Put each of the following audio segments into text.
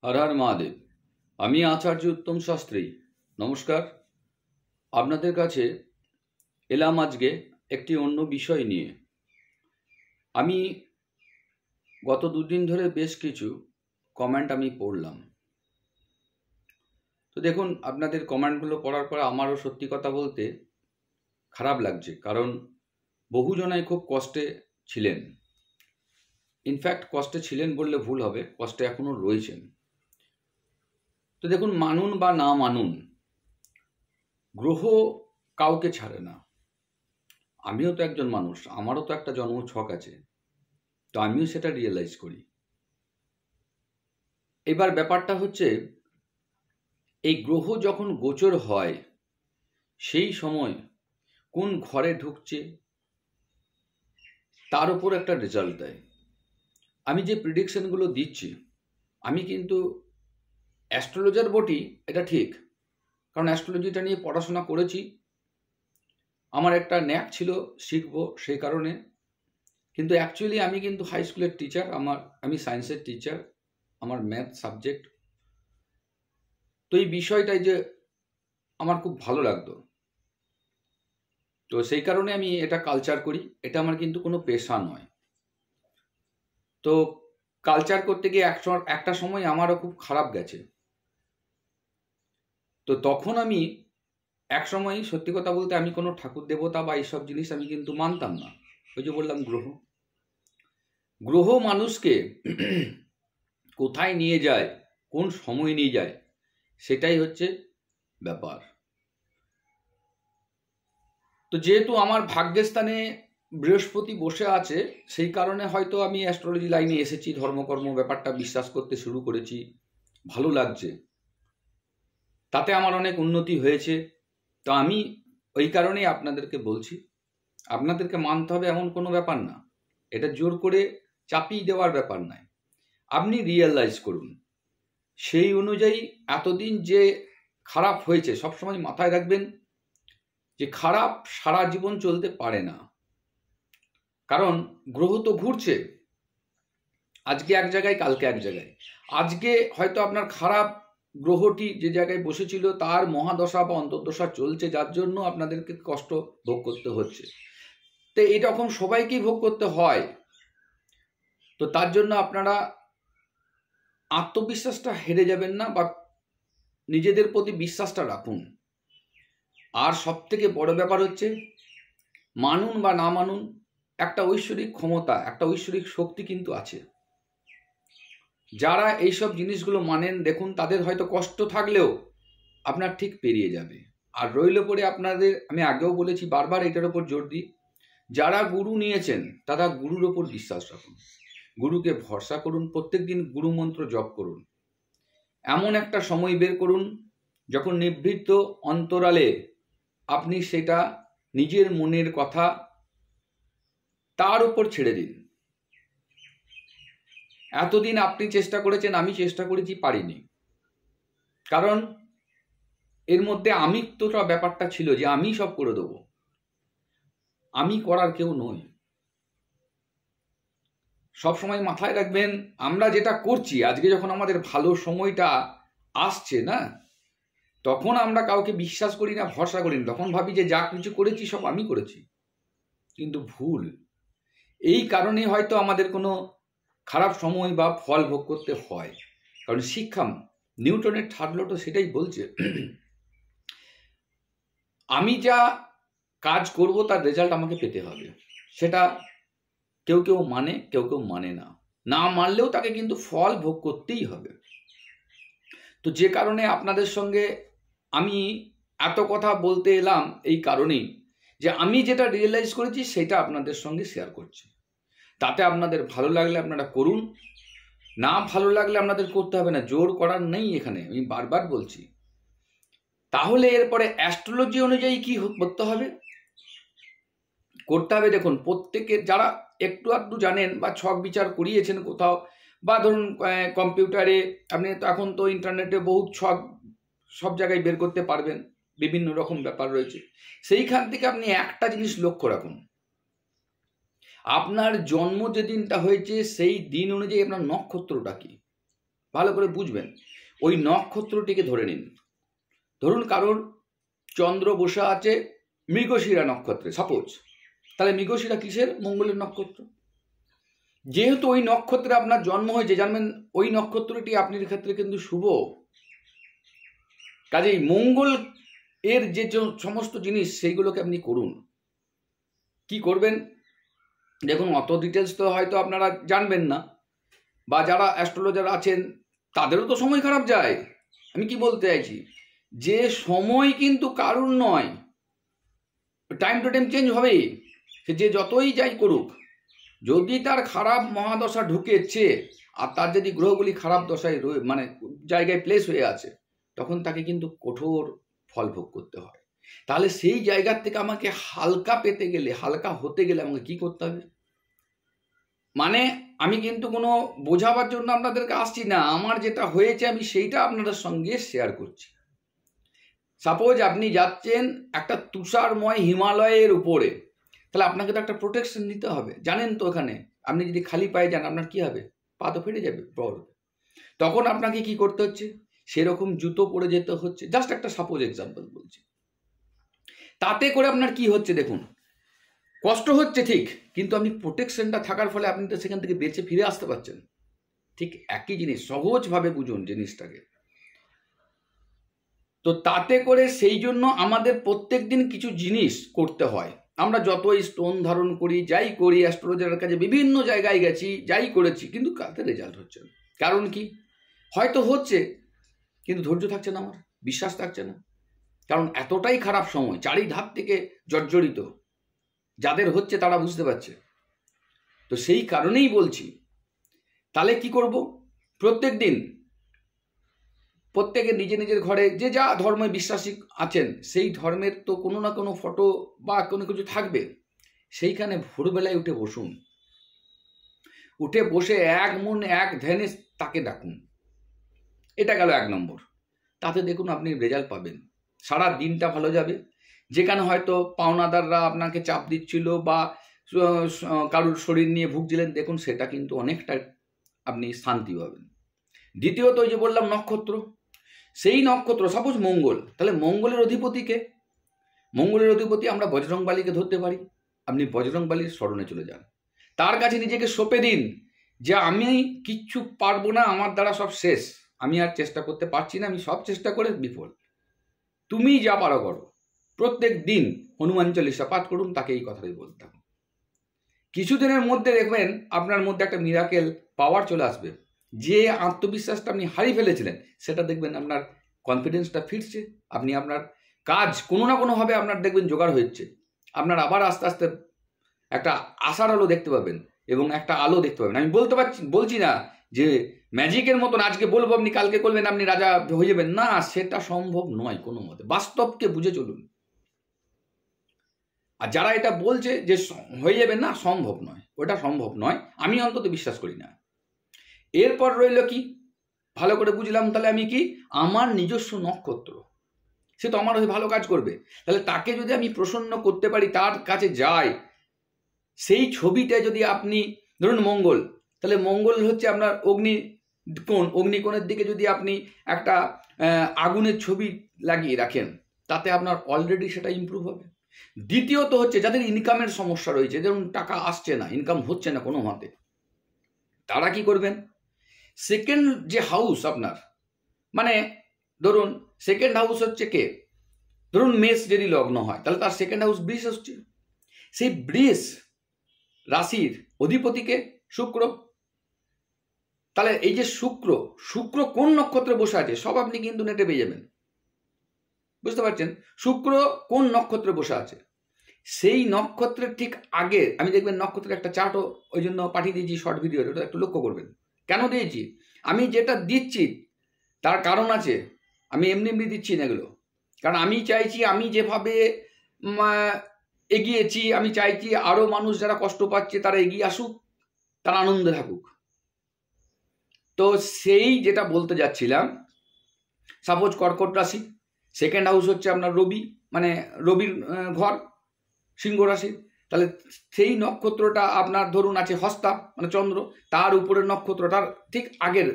হর হর মহাদেব। আমি আচার্য উত্তম শাস্ত্রী। নমস্কার। আপনাদের কাছে এলাম আজকে একটি অন্য বিষয় নিয়ে। আমি গত দুদিন ধরে বেশ কিছু কমেন্ট আমি পড়লাম। তো দেখুন, আপনাদের কমেন্টগুলো পড়ার পর আমারও সত্যি কথা বলতে খারাপ লাগছে, কারণ বহুজনাই খুব কষ্টে ছিলেন। ইনফ্যাক্ট কষ্টে ছিলেন বললে ভুল হবে, কষ্টে এখনো রয়েছেন। তো দেখুন, মানুন বা না মানুন, গ্রহ কাউকে ছাড়ে না। আমিও তো একজন মানুষ, আমারও তো একটা জন্ম ছক আছে, তো আমিও সেটা রিয়েলাইজ করি। এবার ব্যাপারটা হচ্ছে, এই গ্রহ যখন গোচর হয় সেই সময় কোন ঘরে ঢুকছে তার উপর একটা রেজাল্ট দেয়। আমি যে প্রিডিকশনগুলো দিচ্ছি, আমি কিন্তু অ্যাস্ট্রোলজার বটি, এটা ঠিক, কারণ অ্যাস্ট্রোলজিটা নিয়ে পড়াশোনা করেছি, আমার একটা ন্যাক ছিল শিখবো সেই কারণে। কিন্তু অ্যাকচুয়ালি আমি কিন্তু হাই স্কুলের টিচার, আমি সায়েন্সের টিচার, আমার ম্যাথ সাবজেক্ট। তো এই বিষয়টাই যে আমার খুব ভালো লাগতো, তো সেই কারণে আমি এটা কালচার করি। এটা আমার কিন্তু কোনো পেশা নয়। তো কালচার করতে গিয়ে একটা সময় আমারও খুব খারাপ গেছে। তো তখন আমি এক সময়, সত্যি কথা বলতে, আমি কোনো ঠাকুর দেবতা বা এইসব জিনিস আমি কিন্তু মানতাম না। ওই যে বললাম, গ্রহ মানুষকে কোথায় নিয়ে যায়, কোন সময় নিয়ে যায়, সেটাই হচ্ছে ব্যাপার। তো যেহেতু আমার ভাগ্যস্থানে বৃহস্পতি বসে আছে, সেই কারণে হয়তো আমি অ্যাস্ট্রোলজি লাইনে এসেছি, ধর্মকর্ম ব্যাপারটা বিশ্বাস করতে শুরু করেছি, ভালো লাগছে, তাতে আমার অনেক উন্নতি হয়েছে। তো আমি ওই কারণেই আপনাদেরকে বলছি, আপনাদেরকে মানতে হবে এমন কোনো ব্যাপার না, এটা জোর করে চাপিয়ে দেওয়ার ব্যাপার নয়। আপনি রিয়েলাইজ করুন, সেই অনুযায়ী এতদিন যে খারাপ হয়েছে, সবসময় মাথায় রাখবেন যে খারাপ সারা জীবন চলতে পারে না, কারণ গ্রহ তো ঘুরছে, আজকে এক জায়গায় কালকে এক জায়গায়। আজকে হয়তো আপনার খারাপ গ্রহটি যে জায়গায় বসেছিল তার মহাদশা বা অন্তর্দশা চলছে, যার জন্য আপনাদেরকে কষ্ট ভোগ করতে হচ্ছে। তো এরকম সবাইকেই ভোগ করতে হয়। তো তার জন্য আপনারা আত্মবিশ্বাসটা হেরে যাবেন না, বা নিজেদের প্রতি বিশ্বাসটা রাখুন। আর সব থেকে বড় ব্যাপার হচ্ছে, মানুন বা না মানুন, একটা ঐশ্বরিক ক্ষমতা, একটা ঐশ্বরিক শক্তি কিন্তু আছে। যারা এইসব জিনিসগুলো মানেন, দেখুন তাদের হয়তো কষ্ট থাকলেও আপনার ঠিক পেরিয়ে যাবে। আর রইল পরে আপনাদের, আমি আগেও বলেছি, বারবার এটার উপর জোর দিই, যারা গুরু নিয়েছেন তারা গুরুর ওপর বিশ্বাস রাখুন, গুরুকে ভরসা করুন, প্রত্যেকদিন গুরু মন্ত্র জপ করুন। এমন একটা সময় বের করুন যখন নিভৃত অন্তরালে আপনি সেটা নিজের মনের কথা তার উপর ছেড়ে দিন। এতদিন আপনি চেষ্টা করেছেন, আমি চেষ্টা করেছি, পারিনি, কারণ এর মধ্যে আমিত্বটা ব্যাপারটা ছিল যে আমি সব করে দেবো। আমি করার কেউ নই। সবসময় মাথায় রাখবেন, আমরা যেটা করছি, আজকে যখন আমাদের ভালো সময়টা আসছে না, তখন আমরা কাউকে বিশ্বাস করি না, ভরসা করি না, তখন ভাবি যে যা কিছু করেছি সব আমি করেছি, কিন্তু ভুল। এই কারণে হয়তো আমাদের কোনো খারাপ সময় বা ফল ভোগ করতে হয়, কারণ শিক্ষা, নিউটনের থার্ড ল তো সেটাই বলছে, আমি যা কাজ করব তার রেজাল্ট আমাকে পেতে হবে। সেটা কেউ কেউ মানে, কেউ কেউ মানে না, না মানলেও তাকে কিন্তু ফল ভোগ করতেই হবে। তো যে কারণে আপনাদের সঙ্গে আমি এত কথা বলতে এলাম, এই কারণেই যে আমি যেটা রিয়েলাইজ করেছি সেটা আপনাদের সঙ্গে শেয়ার করছি। তাতে আপনাদের ভালো লাগলে আপনারা করুন, না ভালো লাগলে আপনাদের করতে হবে না, জোর করার নেই এখানে, আমি বারবার বলছি। তাহলে এরপরে অ্যাস্ট্রোলজি অনুযায়ী কি করতে হবে, দেখুন, প্রত্যেকের যারা একটু আধটু জানেন বা ছক বিচার করিয়েছেন কোথাও, বা ধরুন কম্পিউটারে আপনি তো এখন তো ইন্টারনেটে বহুত ছক সব জায়গায় বের করতে পারবেন, বিভিন্ন রকম ব্যাপার রয়েছে। সেইখান থেকে আপনি একটা জিনিস লক্ষ্য রাখুন, আপনার জন্ম যেদিনটা হয়েছে সেই দিন অনুযায়ী আপনার নক্ষত্রটা কি। ভালো করে বুঝবেন। ওই নক্ষত্রটিকে ধরে নিন। ধরুন কারোর চন্দ্র বসে আছে মৃগশিরা নক্ষত্রে, সাপোজ, তাহলে মৃগশিরা কিসের? মঙ্গলের নক্ষত্র। যেহেতু ওই নক্ষত্রে আপনার জন্ম হয়েছে, জানবেন ওই নক্ষত্রটি আপনার ক্ষেত্রে কিন্তু শুভ। কাজেই মঙ্গল এর যে সমস্ত জিনিস সেইগুলোকে আপনি করুন। কি করবেন দেখুন, অত ডিটেলস তো হয়তো আপনারা জানবেন না, বা যারা অ্যাস্ট্রোলজার আছেন তাদেরও তো সময় খারাপ যায়। আমি কি বলতে চাইছি, যে সময় কিন্তু কারুর নয়, টাইম টু টাইম চেঞ্জ হবেই। সে যে যতই যাই করুক, যদি তার খারাপ মহাদশা ঢুকেছে আর তার যদি গ্রহগুলি খারাপ দশায় মানে জায়গায় প্লেস হয়ে আছে, তখন তাকে কিন্তু কঠোর ফল ভোগ করতে হয়। তাহলে সেই জায়গার থেকে আমাকে হালকা পেতে গেলে, হালকা হতে গেলে আমাকে কি করতে হবে? মানে আমি কিন্তু কোনো বোঝাবার জন্য আপনাদেরকে আসছি না, আমার যেটা হয়েছে আমি সেইটা আপনাদের সঙ্গে শেয়ার করছি। সাপোজ আপনি যাচ্ছেন একটা তুষারময় হিমালয়ের উপরে, তাহলে আপনাকে তো একটা প্রোটেকশন নিতে হবে। জানেন তো ওখানে আপনি যদি খালি পায়ে যান আপনার কি হবে? পা তো ফেটে যাবে বরফে। তখন আপনাকে কি করতে হচ্ছে? সেরকম জুতো পরে যেতে হচ্ছে। জাস্ট একটা সাপোজ এক্সাম্পল বলছি। তাতে করে আপনার কি হচ্ছে দেখুন, কষ্ট হচ্ছে ঠিক, কিন্তু আপনি প্রোটেকশনটা থাকার ফলে আপনি তো সেখান থেকে বেঁচে ফিরে আসতে পারছেন। ঠিক একই জিনিস, সহজভাবে বুঝুন জিনিসটাকে। তো তাতে করে সেই জন্য আমাদের প্রত্যেক দিন কিছু জিনিস করতে হয়। আমরা যতই স্টোন ধারণ করি, যাই করি, অ্যাস্ট্রোলজারের কাছে বিভিন্ন জায়গায় গেছি, যাই করেছি, কিন্তু কাতে রেজাল্ট হচ্ছে না। কারণ কি? হয়তো হচ্ছে, কিন্তু ধৈর্য থাকছে না, আমার বিশ্বাস থাকছে না। কারণ এতটাই খারাপ সময়, চারিধার থেকে জর্জরিত। যাদের হচ্ছে তারা বুঝতে পারছে। তো সেই কারণেই বলছি, তাহলে কি করব? প্রত্যেক দিন প্রত্যেকে নিজের ঘরে যে যা ধর্মে বিশ্বাসী আছেন, সেই ধর্মের তো কোনো না কোনো ফটো বা কোনো কিছু থাকবে। সেইখানে ভোরবেলায় উঠে বসুন। উঠে বসে এক মন এক ধ্যানে তাকে ডাকুন। এটা গেল 1 নম্বর। তাতে দেখুন আপনি রেজাল্ট পাবেন, সারা দিনটা ভালো যাবে। যেখানে হয়তো পাওনাদাররা আপনাকে চাপ দিচ্ছিল বা কারুর শরীর নিয়ে ভুগছিলেন, দেখুন সেটা কিন্তু অনেকটা আপনি শান্তি পাবেন। দ্বিতীয়ত, ওই যে বললাম নক্ষত্র, সেই নক্ষত্র সাপোজ মঙ্গল, তাহলে মঙ্গলের অধিপতিকে, মঙ্গলের অধিপতি আমরা বজরংবলীকে ধরতে পারি। আপনি বজরংবলীর স্মরণে চলে যান, তার কাছে নিজেকে সঁপে দিন যে আমি কিচ্ছু পারবো না, আমার দ্বারা সব শেষ, আমি আর চেষ্টা করতে পারছি না, আমি সব চেষ্টা করে বিফল, তুমি যা পারো করো। প্রত্যেক দিন হনুমান চল্লিশা পাঠ করুন, তাকে এই কথাটাই বলতে থাকুন। কিছুদিনের মধ্যে দেখবেন আপনার মধ্যে একটা মিরাকেল পাওয়ার চলে আসবে। যে আত্মবিশ্বাসটা আপনি হারিয়ে ফেলেছিলেন, সেটা দেখবেন আপনার কনফিডেন্সটা ফিরছে। আপনি আপনার কাজ কোনো না কোনোভাবে আপনার দেখবেন জোগাড় হচ্ছে। আপনার আবার আস্তে আস্তে একটা আশার আলো দেখতে পাবেন এবং একটা আলো দেখতে পাবেন। আমি বলছি না যে ম্যাজিকের মতন আজকে বলবো আপনি কালকে করবেন আপনি রাজা হয়ে যাবেন, না, সেটা সম্ভব নয় কোনো মতে। বাস্তবকে বুঝে চলুন। আর যারা এটা বলছে যে হয়ে যাবে, না, সম্ভব নয়, ওটা সম্ভব নয়, আমি অন্তত বিশ্বাস করি না। এরপর রইল কি, ভালো করে বুঝলাম, তাহলে আমি কি, আমার নিজস্ব নক্ষত্র, সে তো আমার হয়ে ভালো কাজ করবে। তাহলে তাকে যদি আমি প্রসন্ন করতে পারি, তার কাছে যাই, সেই ছবিটা যদি আপনি ধরুন মঙ্গল, তাহলে মঙ্গল হচ্ছে আপনার অগ্নিকোণ, অগ্নিকোণের দিকে যদি আপনি একটা আগুনের ছবি লাগিয়ে রাখেন, তাতে আপনার অলরেডি সেটা ইমপ্রুভ হবে। দ্বিতীয়ত হচ্ছে যাদের ইনকামের সমস্যা রয়েছে, যেমন টাকা আসছে না, ইনকাম হচ্ছে না কোনো মতে, তারা কি করবেন? সেকেন্ড যে হাউস আপনার, মানে ধরুন সেকেন্ড হাউস হচ্ছে কে, ধরুন মেষ যদি লগ্ন হয়, তাহলে তার সেকেন্ড হাউস বৃষ হচ্ছে। সেই বৃষ রাশির অধিপতিকে শুক্র। তাহলে এই যে শুক্র কোন নক্ষত্রে বসে আছে সব আপনি কিন্তু নেটে পেয়ে যাবেন, বুঝতে পারছেন? শুক্র কোন নক্ষত্রে বসে আছে, সেই নক্ষত্রের ঠিক আগে আমি দেখবেন নক্ষত্রের একটা চার্টও ওই জন্য পাঠিয়ে দিয়েছি শর্ট ভিডিও, ওটা একটু লক্ষ্য করবেন। কেন দিয়েছি? আমি যেটা দিচ্ছি তার কারণ আছে, আমি এমনি দিচ্ছি না এগুলো। কারণ আমি চাইছি, আমি যেভাবে এগিয়েছি, আমি চাইছি আরো মানুষ যারা কষ্ট পাচ্ছে তারা এগিয়ে আসুক, তারা আনন্দে থাকুক। তো সেই যেটা বলতে যাচ্ছিলাম, সাপোজ কর্কট রাশি, সেকেন্ড হাউস হচ্ছে আপনার রবি, মানে রবির ঘর, সিংহ রাশি। তাহলে সেই নক্ষত্রটা আপনার ধরুন আছে হস্তা, মানে চন্দ্র, তার উপরের নক্ষত্রটার ঠিক আগের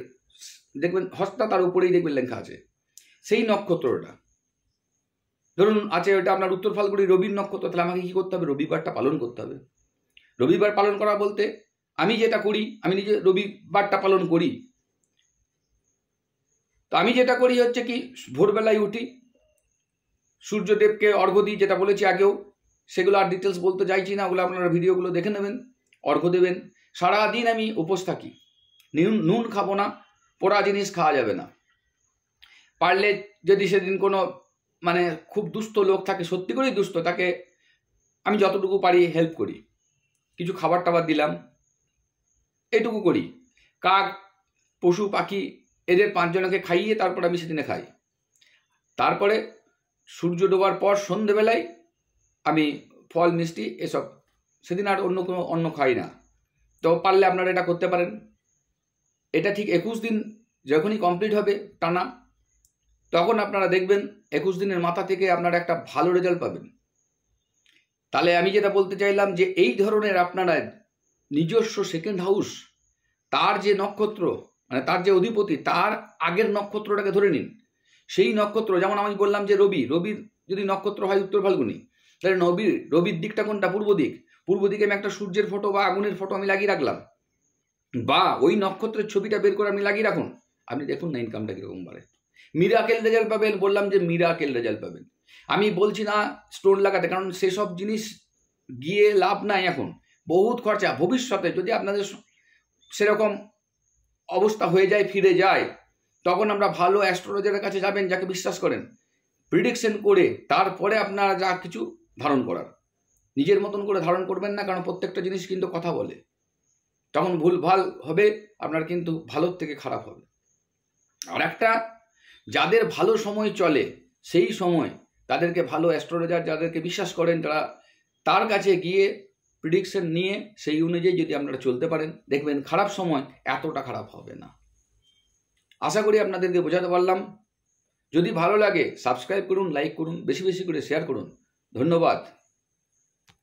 দেখবেন হস্তা, তার উপরেই দেখবেন লেখা আছে সেই নক্ষত্রটা। ধরুন আছে ওটা আপনার উত্তর ফাল্গুনি রবির নক্ষত্র, তাহলে আমাকে কি করতে হবে? রবিবারটা পালন করতে হবে। রবিবার পালন করা বলতে আমি যেটা করি, আমি নিজে রবিবারটা পালন করি। তো আমি যেটা করি হচ্ছে কি, ভোরবেলায় উঠি, সূর্যদেবকে অর্ঘ্য দিই, যেটা বলেছি আগেও, সেগুলো আর ডিটেলস বলতে চাইছি না, ওগুলো আপনারা ভিডিওগুলো দেখে নেবেন। অর্ঘ্য দেবেন। সারাদিন আমি উপোস থাকি, নুন খাবো না, পোড়া জিনিস খাওয়া যাবে না। পারলে যদি সেদিন কোনো মানে খুব দুস্থ লোক থাকে, সত্যি করেই দুস্থ, তাকে আমি যতটুকু পারি হেল্প করি, কিছু খাবার টাবার দিলাম, এটুকু করি। কাক, পশু পাখি, এদের 5 জনকে খাইয়ে তারপর আমি সেদিনে খাই। তারপরে সূর্য ডোবার পর সন্ধেবেলায় আমি ফল মিষ্টি এসব, সেদিন আর অন্য কোনো অন্ন খাই না। তো পারলে আপনারা এটা করতে পারেন। এটা ঠিক 21 দিন যখনই কমপ্লিট হবে টানা, তখন আপনারা দেখবেন 21 দিনের মাথা থেকে আপনারা একটা ভালো রেজাল্ট পাবেন। তাহলে আমি যেটা বলতে চাইলাম যে এই ধরনের আপনারা নিজস্ব সেকেন্ড হাউস, তার যে নক্ষত্র মানে তার যে অধিপতি, তার আগের নক্ষত্রটাকে ধরে নিন। সেই নক্ষত্র, যেমন আমি বললাম যে রবির যদি নক্ষত্র হয় উত্তর ফাল্গুনি, তাহলে রবির দিকটা কোনটা? পূর্ব দিক। পূর্ব দিকে আমি একটা সূর্যের ফটো বা আগুনের ফটো আমি লাগিয়ে রাখলাম, বা ওই নক্ষত্রের ছবিটা বের করে আপনি লাগিয়ে রাখুন। আপনি দেখুন না ইনকামটা কিরকম বাড়ে। মিরাকেল রেজাল্ট পাবেন, বললাম যে মিরাকেল রেজাল্ট পাবেন। আমি বলছি না স্টোন লাগাতে, কারণ সেসব জিনিস গিয়ে লাভ নাই এখন, বহুত খরচা। ভবিষ্যতে যদি আপনাদের সেরকম অবস্থা হয়ে যায়, ফিরে যায়, তখন আমরা ভালো অ্যাস্ট্রোলজারের কাছে যাবেন, যাকে বিশ্বাস করেন, প্রিডিকশন করে তারপরে আপনারা যা কিছু ধারণ করার, নিজের মতন করে ধারণ করবেন না, কারণ প্রত্যেকটা জিনিস কিন্তু কথা বলে। তখন ভুলভাল হবে, আপনার কিন্তু ভালোর থেকে খারাপ হবে। আর একটা, যাদের ভালো সময় চলে সেই সময় তাদেরকে ভালো অ্যাস্ট্রোলজার যাদেরকে বিশ্বাস করেন, তার কাছে গিয়ে প্রিডিকশন নিয়ে সেই অনুযায়ী যদি আপনারা চলতে পারেন, দেখবেন খারাপ সময় এতটা খারাপ হবে না। আশা করি আপনাদেরকে বোঝাতে পারলাম। যদি ভালো লাগে সাবস্ক্রাইব করুন, লাইক করুন, বেশি বেশি করে শেয়ার করুন। ধন্যবাদ।